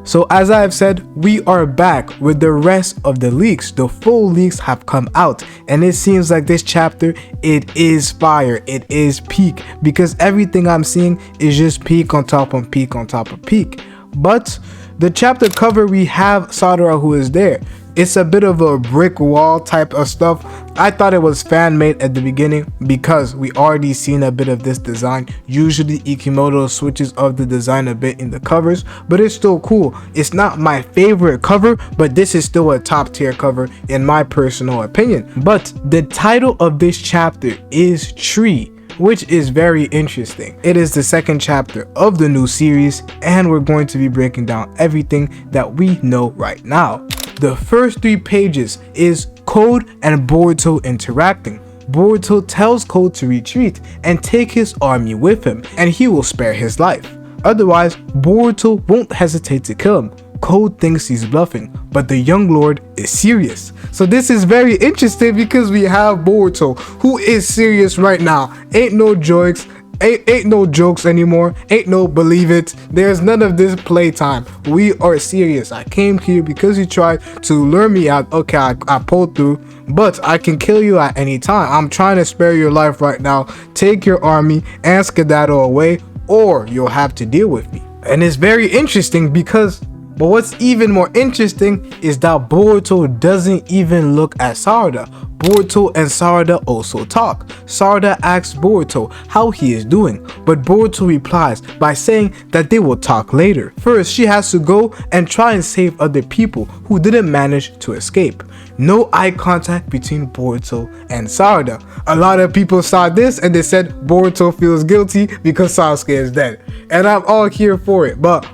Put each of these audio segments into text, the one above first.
So as I have said, we are back with the rest of the leaks. The full leaks have come out, and it seems like this chapter, it is fire, it is peak, because everything I'm seeing is just peak on top of peak on top of peak. But the chapter cover, we have Sadara who is there. It's a bit of a brick wall type of stuff. I thought it was fan made at the beginning because we already seen a bit of this design. Usually Ikimoto switches up the design a bit in the covers, but it's still cool. It's not my favorite cover, but this is still a top tier cover in my personal opinion. But the title of this chapter is Tree, which is very interesting. It is the second chapter of the new series, and we're going to be breaking down everything that we know right now. The first 3 pages is Code and Boruto interacting. Boruto tells Code to retreat and take his army with him, and he will spare his life. Otherwise, Boruto won't hesitate to kill him. Code thinks he's bluffing, but the young lord is serious. So this is very interesting because we have Boruto who is serious right now. Ain't no jokes. Ain't no jokes anymore. Ain't no believe it. There's none of this playtime. We are serious. I came here because you tried to lure me out. Okay, I pulled through, but I can kill you at any time. I'm trying to spare your life right now. Take your army and skedaddle away, or you'll have to deal with me. And it's very interesting because, but what's even more interesting is that Boruto doesn't even look at Sarada. Boruto and Sarada also talk. Sarada asks Boruto how he is doing, but Boruto replies by saying that they will talk later. First, she has to go and try and save other people who didn't manage to escape. No eye contact between Boruto and Sarada. A lot of people saw this and they said Boruto feels guilty because Sasuke is dead. And I'm all here for it, but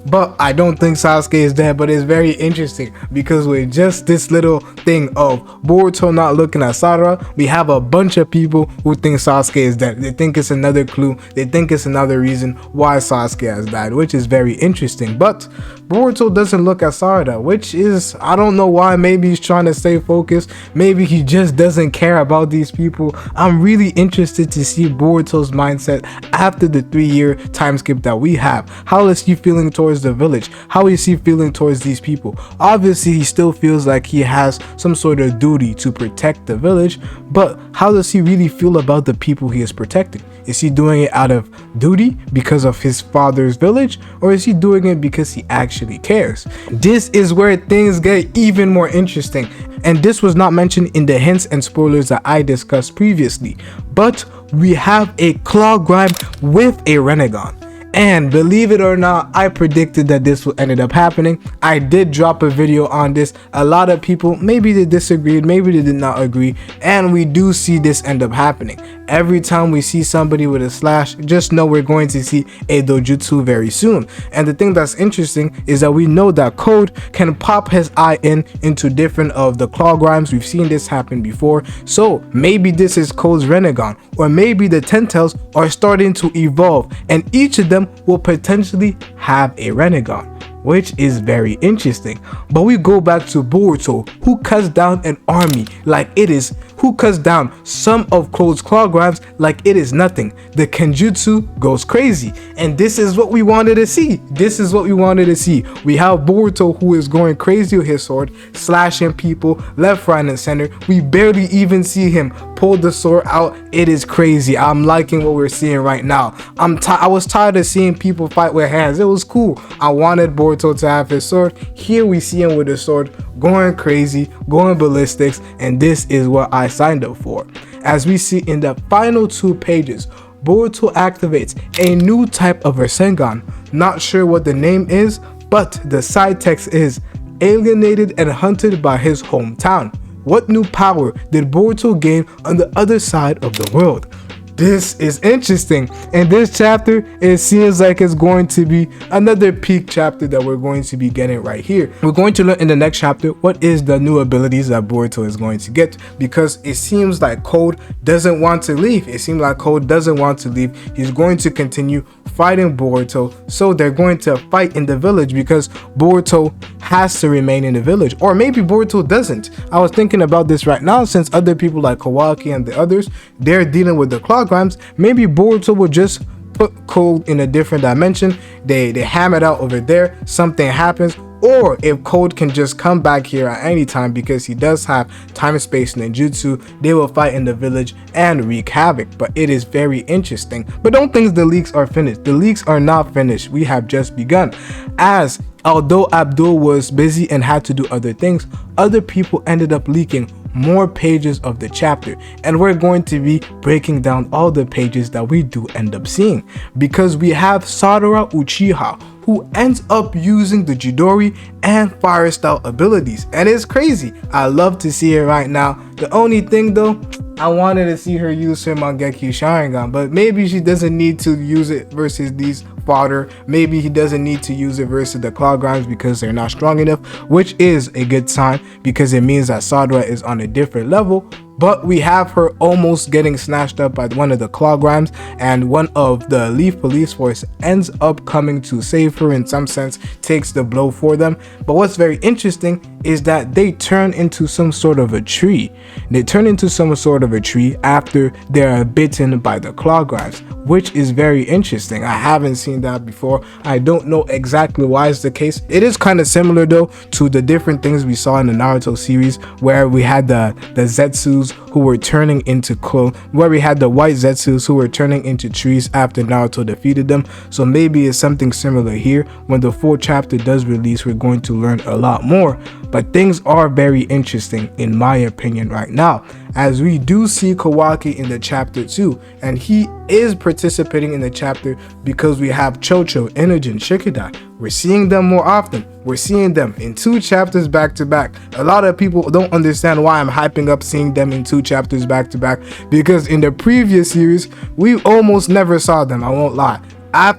But I don't think Sasuke is dead. But it's very interesting because with just this little thing of Boruto not looking at Sarada, we have a bunch of people who think Sasuke is dead. They think it's another clue. They think it's another reason why Sasuke has died, which is very interesting. But Boruto doesn't look at Sarada, which is, I don't know why. Maybe he's trying to stay focused. Maybe he just doesn't care about these people. I'm really interested to see Boruto's mindset after the 3-year time skip that we have. How is he feeling towards the village? How is he feeling towards these people? Obviously, he still feels like he has some sort of duty to protect the village, but how does he really feel about the people he is protecting? Is he doing it out of duty because of his father's village, or is he doing it because he actually cares? This is where things get even more interesting, and this was not mentioned in the hints and spoilers that I discussed previously, but we have a claw grime with a Rinnegan. And believe it or not, I predicted that this would ended up happening. I did drop a video on this. A lot of people, maybe they disagreed, maybe they did not agree, and we do see this end up happening. Every time we see somebody with a slash, just know we're going to see a dojutsu very soon. And the thing that's interesting is that we know that Code can pop his eye into different of the claw grimes. We've seen this happen before. So maybe this is Code's Rinnegan, or maybe the Ten Tails are starting to evolve and each of them will potentially have a Rinnegan, which is very interesting. But we go back to Boruto, who cuts down an army like it is, who cuts down some of Code's claw grimes like it is nothing. The Kenjutsu goes crazy, and this is what we wanted to see. This is what we wanted to see. We have Boruto who is going crazy with his sword, slashing people left, right, and center. We barely even see him pull the sword out. It is crazy. I'm liking what we're seeing right now. I was tired of seeing people fight with hands. It was cool. I wanted Boruto to have his sword. Here we see him with his sword going crazy, going ballistics, and this is what I signed up for. As we see in the final 2 pages, Boruto activates a new type of Rasengan. Not sure what the name is, but the side text is alienated and hunted by his hometown. What new power did Boruto gain on the other side of the world? This is interesting, and this chapter, it seems like it's going to be another peak chapter that we're going to be getting right here. We're going to learn in the next chapter what is the new abilities that Boruto is going to get, because it seems like Code doesn't want to leave. It seems like Code doesn't want to leave. He's going to continue fighting Boruto, so they're going to fight in the village because Boruto has to remain in the village, or maybe Boruto doesn't. I was thinking about this right now, since other people like Kawaki and the others, they're dealing with the claw grimes. Maybe Boruto will just put Code in a different dimension, they ham it out over there, something happens, or if Code can just come back here at any time because he does have time and space ninjutsu, they will fight in the village and wreak havoc. But it is very interesting. But don't think the leaks are finished. The leaks are not finished. We have just begun. As although Abdul was busy and had to do other things, other people ended up leaking more pages of the chapter, and we're going to be breaking down all the pages that we do end up seeing, because we have Sadara Uchiha, who ends up using the Chidori and fire style abilities, and it's crazy. I love to see it right now. The only thing though, I wanted to see her use her Mangekyo Sharingan, but maybe she doesn't need to use it versus these fodder. Maybe he doesn't need to use it versus the Claw Grimes because they're not strong enough, which is a good sign because it means that Sadara is on a different level. But we have her almost getting snatched up by one of the Claw Grimes, and one of the Leaf Police Force ends up coming to save her, in some sense takes the blow for them. But what's very interesting is that they turn into some sort of a tree. They turn into some sort of a tree after they're bitten by the Claw Grimes, which is very interesting. I haven't seen that before. I don't know exactly why it's the case. It is kind of similar though to the different things we saw in the Naruto series, where we had the Zetsus who were turning into clone, where we had the white Zetsus who were turning into trees after Naruto defeated them. So maybe it's something similar here. When the full chapter does release, we're going to learn a lot more. But things are very interesting in my opinion right now, as we do see Kawaki in the chapter 2, and he is participating in the chapter because we have Chocho, Inogen, Shikidai. We're seeing them more often. We're seeing them in 2 chapters back to back. A lot of people don't understand why I'm hyping up seeing them in 2 chapters back to back, because in the previous series we almost never saw them, I won't lie.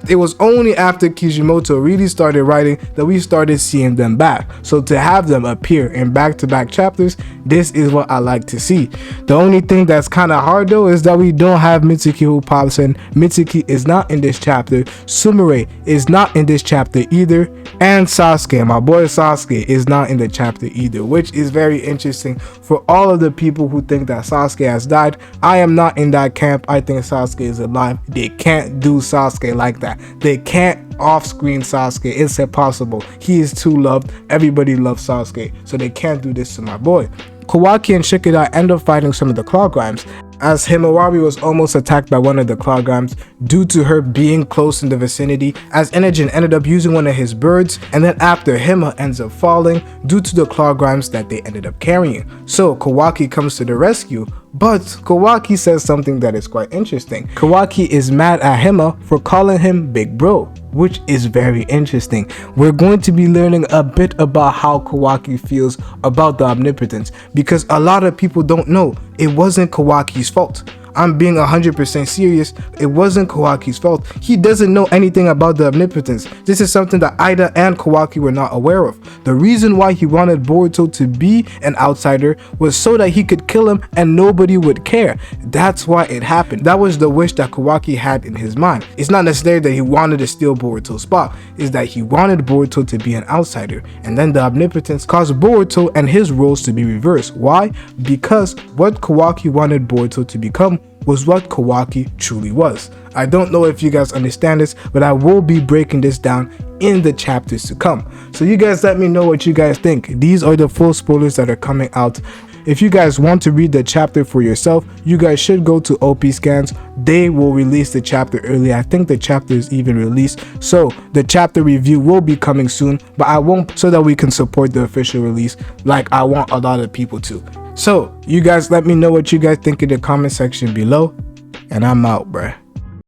It was only after Kishimoto really started writing that we started seeing them back. So to have them appear in back-to-back chapters, this is what I like to see. The only thing that's kind of hard though is that we don't have Mitsuki who pops in. Mitsuki is not in this chapter. Sumire is not in this chapter either. And Sasuke, my boy Sasuke, is not in the chapter either, which is very interesting for all of the people who think that Sasuke has died. I am not in that camp. I think Sasuke is alive. They can't do Sasuke like that. They can't off-screen Sasuke. It's impossible. He is too loved. Everybody loves Sasuke, so they can't do this to my boy. Kawaki and Shikidai end up fighting some of the Claw Grimes, as Himawari was almost attacked by one of the Claw Grimes due to her being close in the vicinity, as Inogen ended up using one of his birds, and then after Hima ends up falling due to the Claw Grimes that they ended up carrying. So Kawaki comes to the rescue, but Kawaki says something that is quite interesting. Kawaki is mad at Hima for calling him Big Bro, which is very interesting. We're going to be learning a bit about how Kawaki feels about the omnipotence, because a lot of people don't know it wasn't Kawaki's fault. I'm being 100% serious. It wasn't Kawaki's fault. He doesn't know anything about the omnipotence. This is something that Ida and Kawaki were not aware of. The reason why he wanted Boruto to be an outsider was so that he could kill him and nobody would care. That's why it happened. That was the wish that Kawaki had in his mind. It's not necessarily that he wanted to steal Boruto's spot. It's that he wanted Boruto to be an outsider. And then the omnipotence caused Boruto and his roles to be reversed. Why? Because what Kawaki wanted Boruto to become was what Kawaki truly was. I don't know if you guys understand this, but I will be breaking this down in the chapters to come. So you guys let me know what you guys think. These are the full spoilers that are coming out. If you guys want to read the chapter for yourself, you guys should go to OP Scans. They will release the chapter early. I think the chapter is even released. So the chapter review will be coming soon, but I won't, so that we can support the official release like I want a lot of people to. So you guys let me know what you guys think in the comment section below, and I'm out, bruh.